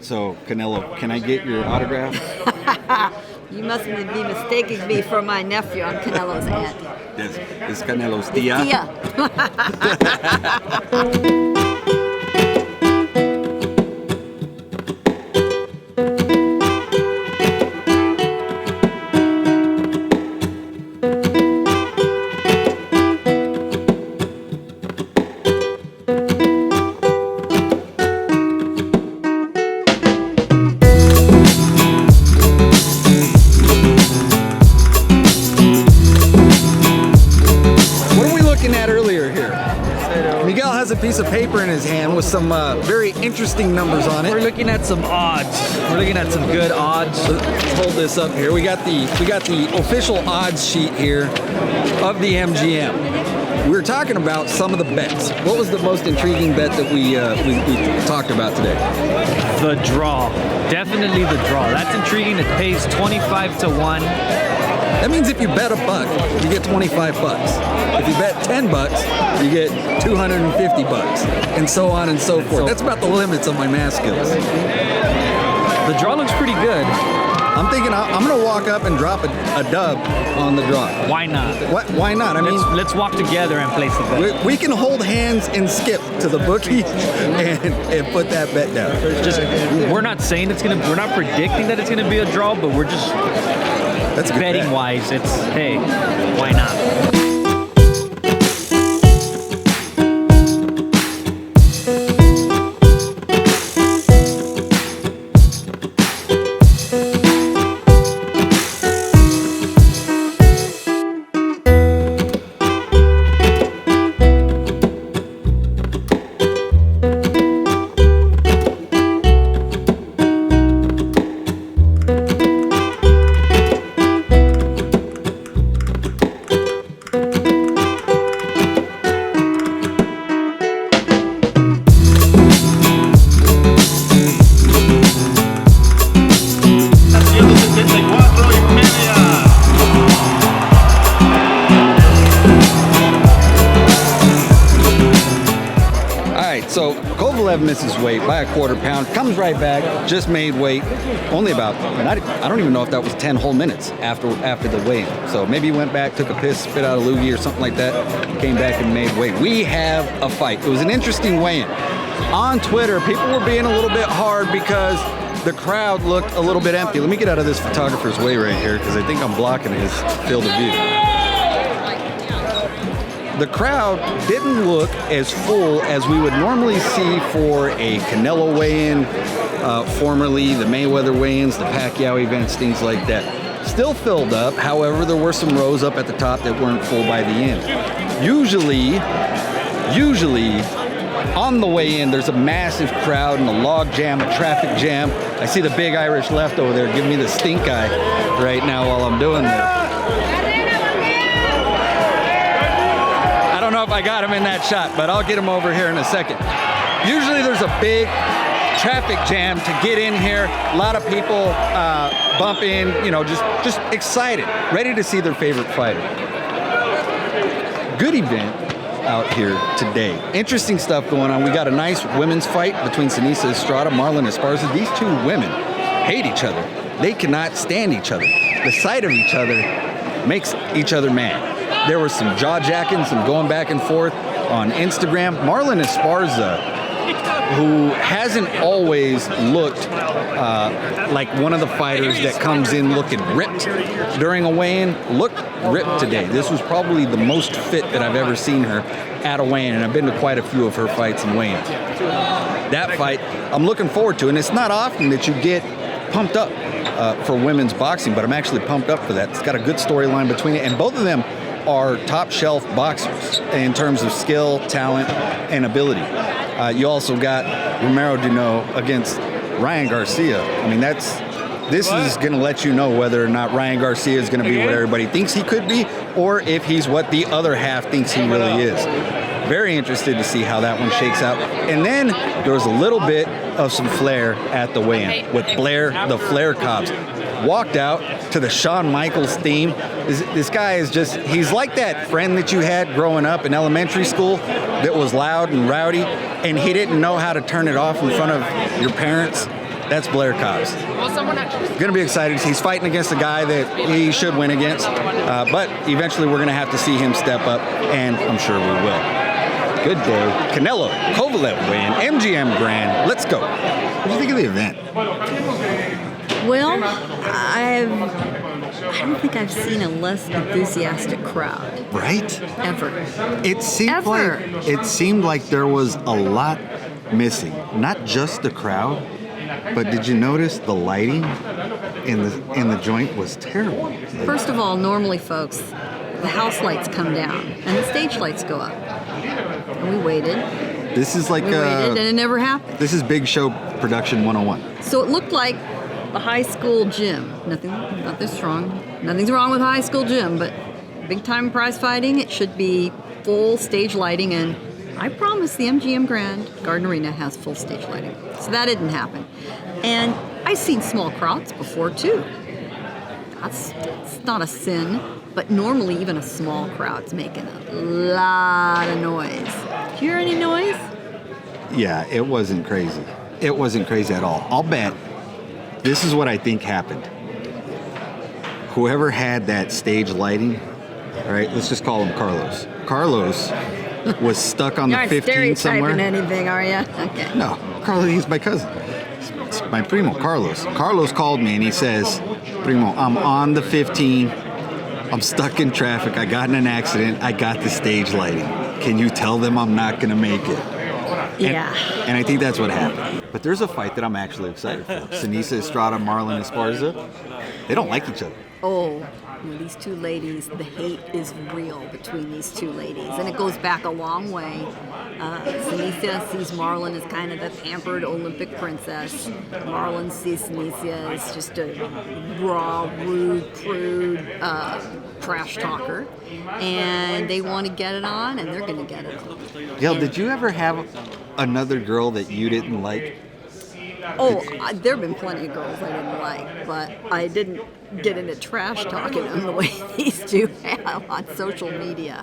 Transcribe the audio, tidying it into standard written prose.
So, Canelo, can I get your autograph? You must be mistaking me for my nephew on Canelo's ad. Yes, it's Canelo's tia. Tia. A piece of paper in his hand with some very interesting numbers on it. We're looking at some odds. We're looking at some good odds. Let's hold this up here. We got the official odds sheet here of the MGM. We were talking about some of the bets. What was the most intriguing bet that we talked about today? The draw. Definitely the draw. That's intriguing. It pays 25 to 1. That means if you bet $1, you get 25 bucks. If you bet 10 bucks, you get 250 bucks, and so on and so forth. That's about the limits of my math skills. The draw looks pretty good. I'm thinking I'm gonna walk up and drop a dub on the draw. Why not? Why not? I mean, let's walk together and place the bet. We can hold hands and skip to the bookie and put that bet down. We're not saying we're not predicting that it's gonna be a draw, but we're just betting wise. It's hey, why not? So Kovalev misses weight by a quarter pound, comes right back, just made weight, only about, I don't even know if that was 10 whole minutes after the weigh-in. So maybe he went back, took a piss, spit out a loogie or something like that, came back and made weight. We have a fight. It was an interesting weigh-in. On Twitter, people were being a little bit hard because the crowd looked a little bit empty. Let me get out of this photographer's way right here because I think I'm blocking his field of view. The crowd didn't look as full as we would normally see for a Canelo weigh-in, formerly the Mayweather weigh-ins, the Pacquiao events, things like that. Still filled up, however, there were some rows up at the top that weren't full by the end. Usually, on the way in, there's a massive crowd and a log jam, a traffic jam. I see the big Irish left over there giving me the stink eye right now while I'm doing this. I don't know if I got him in that shot, but I'll get him over here in a second. Usually there's a big traffic jam to get in here. A lot of people bump in, you know, just excited, ready to see their favorite fighter. Good event out here today. Interesting stuff going on. We got a nice women's fight between Sinisa Estrada, Marlon Esparza. These two women hate each other. They cannot stand each other. The sight of each other makes each other mad. There was some jaw-jacking, some going back and forth on Instagram. Marlon Esparza, who hasn't always looked like one of the fighters that comes in looking ripped during a weigh-in, looked ripped today. This was probably the most fit that I've ever seen her at a weigh-in, and I've been to quite a few of her fights and weigh-ins. That fight, I'm looking forward to, and it's not often that you get pumped up for women's boxing, but I'm actually pumped up for that. It's got a good storyline between it, and both of them are top shelf boxers in terms of skill, talent, and ability. You also got Romero Duno against Ryan Garcia. I mean, this is going to let you know whether or not Ryan Garcia is going to be what everybody thinks he could be, or if he's what the other half thinks he really is. Very interested to see how that one shakes out. And then there was a little bit of some flair at the weigh-in with Blair, the Flair Cops. Walked out to the Shawn Michaels theme. This guy is just, he's like that friend that you had growing up in elementary school that was loud and rowdy, and he didn't know how to turn it off in front of your parents. That's Blair Cobbs. Going to be excited. He's fighting against a guy that he should win against, but eventually we're going to have to see him step up, and I'm sure we will. Good day. CANELO KOVALEV win, MGM Grand. Let's go. What do you think of the event? Well, I don't think I've seen a less enthusiastic crowd Right? ever. It seemed like there was a lot missing. Not just the crowd, but did you notice the lighting in the joint was terrible? First of all, normally, folks, the house lights come down and the stage lights go up. And we waited. This is like We waited, and it never happened. this is Big Show Production 101. So it looked like the high school gym. Nothing's wrong with high school gym, but big time prize fighting, it should be full stage lighting, and I promise the MGM Grand Garden Arena has full stage lighting. So that didn't happen. And I've seen small crowds before too. It's not a sin, but normally even a small crowd's making a lot of noise. Did you hear any noise? Yeah, it wasn't crazy. It wasn't crazy at all. I'll bet this is what I think happened. Whoever had that stage lighting, all right, let's just call him Carlos. Carlos was stuck on the 15 stereotyping somewhere. anything, are you? Okay. No, Carlos, he's my cousin. It's my primo, Carlos. Carlos called me and he says, Primo, I'm on the 15. I'm stuck in traffic. I got in an accident. I got the stage lighting. Can you tell them I'm not going to make it? Yeah. And I think that's what happened. But there's a fight that I'm actually excited for. Sinisa Estrada, Marlon Esparza. They don't like each other. Oh, these two ladies, the hate is real between these two ladies. And it goes back a long way. Sinisa sees Marlon as kind of the pampered Olympic princess. Marlon sees Sinisa as just a raw, rude, crude trash talker. And they want to get it on, and they're going to get it on. Gail, did you ever have another girl that you didn't like? Oh, there have been plenty of girls I didn't like, but I didn't get into trash talking them the way these two have on social media.